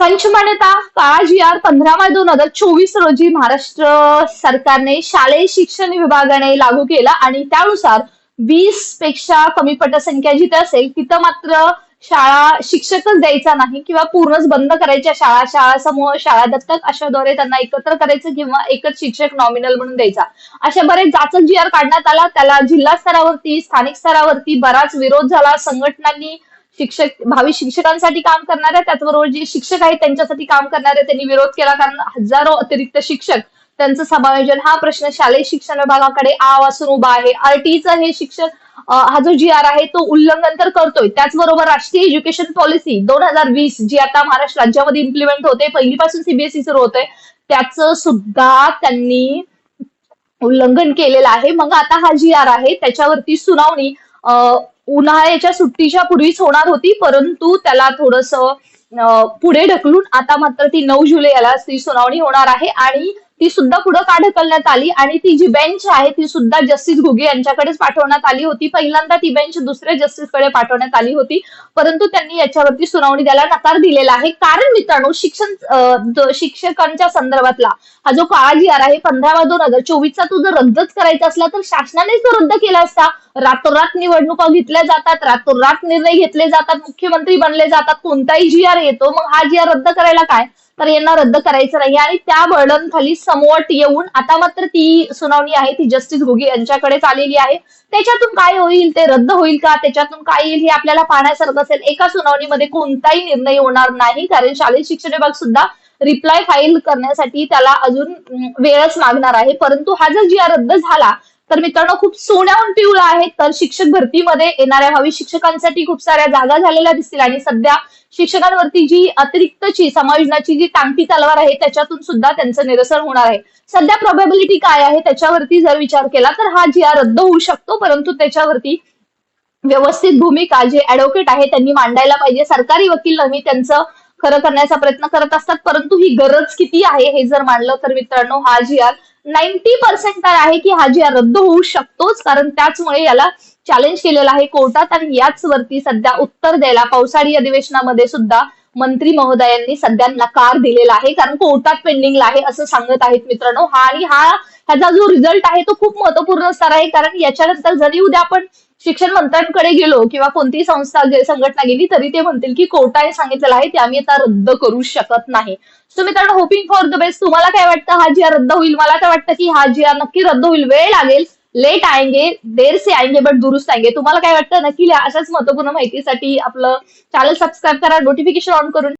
पंचमान्यता काळा जी.आर. 15/2/2024 रोजी महाराष्ट्र सरकारने शालेय शिक्षण विभागाने लागू केला आणि त्यानुसार 20 पेक्षा कमी पटसंख्या जिथे असेल तिथं मात्र शाळा शिक्षकच द्यायचा नाही किंवा पूर्णच बंद करायच्या शाळा, शाळा समूह, शाळा दत्तक अशाद्वारे त्यांना एकत्र करायचं किंवा एकच शिक्षक नॉमिनल म्हणून द्यायचा. अशा बरेच जाचक जी.आर. काढण्यात आला. त्याला जिल्हा स्तरावरती, स्थानिक स्तरावरती बराच विरोध झाला. संघटनांनी भावी शिक्षकांसाठी काम करणाऱ्या त्याचबरोबर जे शिक्षक आहेत त्यांच्यासाठी काम करणारे त्यांनी विरोध केला, कारण हजारो अतिरिक्त शिक्षक त्यांचं समायोजन हा प्रश्न शालेय शिक्षण विभागाकडे आवासून उभा आहे. आरटीचं हे शिक्षक हा जो जी.आर. आहे तो उल्लंघन तर करतोय. त्याचबरोबर राष्ट्रीय एज्युकेशन पॉलिसी 2020 जी आता महाराष्ट्र राज्यामध्ये इम्प्लिमेंट होते, पहिलीपासून सीबीएसई सुरू होते, त्याचं सुद्धा त्यांनी उल्लंघन केलेलं आहे. मग आता हा जी.आर. आहे त्याच्यावरती सुनावणी उन्हाळ्याच्या सुट्टीच्या पूर्वीच होणार होती, परंतु त्याला थोडंसं पुढे ढकलून आता मात्र ती 9 जुलैला ती सुनावणी होणार आहे आणि ती सुद्धा पुढे का ढकलण्यात आली आणि ती जी बेंच आहे ती सुद्धा जस्टिस घुगे यांच्याकडेच पाठवण्यात आली होती. पहिल्यांदा ती बेंच दुसऱ्या जस्टिसकडे पाठवण्यात आली होती, परंतु त्यांनी याच्यावरती सुनावणी द्यायला नकार दिलेला आहे. कारण मित्रांनो, शिक्षकांच्या संदर्भातला हा जो काळा जी.आर. आहे 15/2/2024 तो जर रद्दच करायचा असला तर शासनानेच तो रद्द केला असता. रातोरात निवडणुका घेतल्या जातात, रातोरात निर्णय घेतले जातात, मुख्यमंत्री बनले जातात, कोणताही जी.आर. येतो. मग हा जी.आर. रद्द करायला काय, तर यांना रद्द करायचं नाही आणि त्या बर्डन खाली समवट येऊन आता मात्र ती सुनावणी आहे ती जस्टिस घुगे यांच्याकडेच आलेली आहे. त्याच्यातून काय होईल, ते रद्द होईल का, त्याच्यातून काय येईल हे आपल्याला पाहण्यासारखं असेल. एका सुनावणीमध्ये कोणताही निर्णय होणार नाही, कारण शालेय शिक्षण विभाग सुद्धा रिप्लाय फाईल करण्यासाठी त्याला अजून वेळच मागणार आहे. परंतु हा जर जी.आर. रद्द झाला तर मित्रांनो खूप सोन्याहून पिवळा आहे. तर शिक्षक भरतीमध्ये येणाऱ्या भावी शिक्षकांसाठी खूप साऱ्या जागा झालेल्या दिसतील आणि सध्या शिक्षकांवरती जी अतिरिक्तची समायोजनाची जी टांगती तलवार आहे त्याच्यातून सुद्धा त्यांचं निरसन होणार आहे. सध्या प्रोबॅबिलिटी काय आहे त्याच्यावरती जर विचार केला तर हा जी.आर. रद्द होऊ शकतो, परंतु त्याच्यावरती व्यवस्थित भूमिका जे ऍडव्होकेट आहे त्यांनी मांडायला पाहिजे. सरकारी वकील नेहमी त्यांचं खरं करण्याचा प्रयत्न करत असतात, परंतु ही गरज किती आहे हे जर मांडलं तर मित्रांनो हा जी.आर. 90% आहे की हा जी.आर. रद्द होऊ शकतोच, कारण त्याचमुळे याला चॅलेंज केलेलं आहे कोर्टात आणि याच वरती सध्या उत्तर द्यायला पावसाळी अधिवेशनामध्ये सुद्धा मंत्री महोदयांनी सध्या नकार दिलेला आहे, कारण कोर्टात पेंडिंगला आहे असं सांगत आहेत मित्रांनो. ह्याचा जो रिझल्ट आहे तो खूप महत्वपूर्ण असणार आहे, कारण याच्यानंतर जरी उद्या आपण शिक्षण मंत्र्यांकडे गेलो किंवा कोणतीही संघटना गेली तरी ते म्हणतील की कोर्टाने सांगितलेलं आहे ते आम्ही आता रद्द करू शकत नाही. सो मित्रांनो, होपिंग फॉर द बेस्ट. तुम्हाला काय वाटतं, हा जी.आर. रद्द होईल? मला तर वाटतं की हा जी.आर. नक्की रद्द होईल. वेळ लागेल, लेट आएंगे, देर से आएंगे बट दुरुस्त आएंगे. तुम्हाला काय वाटतं नक्की लिहा. अशाच महत्वपूर्ण माहितीसाठी आपलं चॅनल सबस्क्राईब करा, नोटिफिकेशन ऑन करून